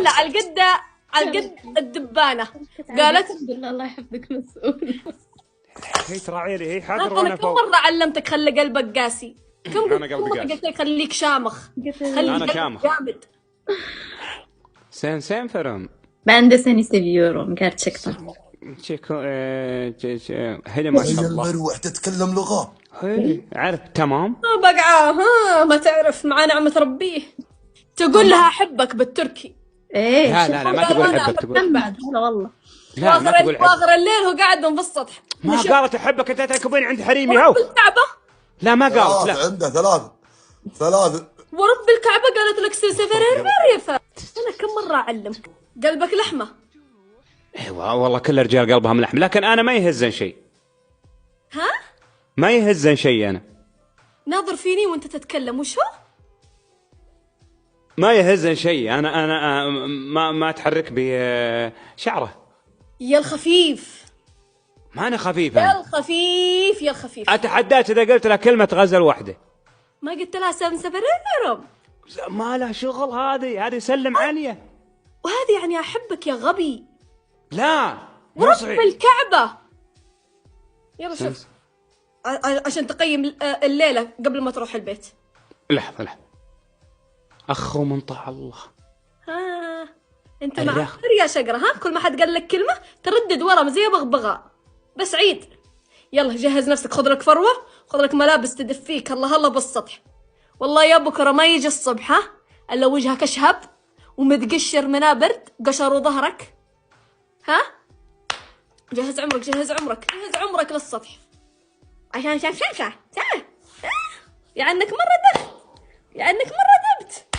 لا على قد الدبانة. قالت الحمد لله الله يحفظك مسؤول. هي تراعي لي، هي حاضر انا وانا كم فوق. مرة علمتك خلي قلبك قاسي؟ كم أنا قلبي قاسي. قلت لك خليك شامخ، خلي أنا قلبك شامخ. جامد. Sen Ferhan. Ben de seni seviyorum gerçekten. هي ما هي شاء الله. المروح تتكلم لغات. هي عارف تمام. بقعة ما تعرف مع نعمة ربيه. تقول لها أحبك بالتركي. ايه لا ما تقول احبك، تقول بعد هلا والله. لا ما تقول احبك. واخر الليل هو قاعد في السطح. ما قالت احبك، انت تركبين عند حريمي هو. ورب الكعبة. لا ما قالت لا. عنده ثلاثة. ورب الكعبة قالت لك سفر معرفة. أنا كم مرة أعلمك قلبك لحمة. ايوه والله كل الرجال قلبهم لحم، لكن انا ما يهزن شيء. ها؟ ما يهزن شيء انا. ناظر فيني وانت تتكلم وشو؟ ما يهزن شيء انا ما تحرك بشعره. يا الخفيف. ما انا خفيف يا أنا. الخفيف يا الخفيف. اتحداك اذا قلت لها كلمه غزل واحده. ما قلت لها سفر. ما لها شغل، هذه سلم عليا. وهذه يعني أحبك يا غبي. لا ورب مصري. الكعبة. يلا شوف عشان تقيم الليلة قبل ما تروح البيت. لحظة أخو من طاع الله. ها انت مع يا شقرة. ها كل ما حد قال لك كلمة تردد ورا زي بغبغاء. بس عيد. يلا جهز نفسك، خذ لك فروة، خذ لك ملابس تدفيك هلا بالسطح. والله يا بكرة ما يجي الصبح ها الا وجهك اشهب ومتقشر منها برد، قشروا ظهرك. ها جهز عمرك للسطح عشان شاف يا انك مرة دبت.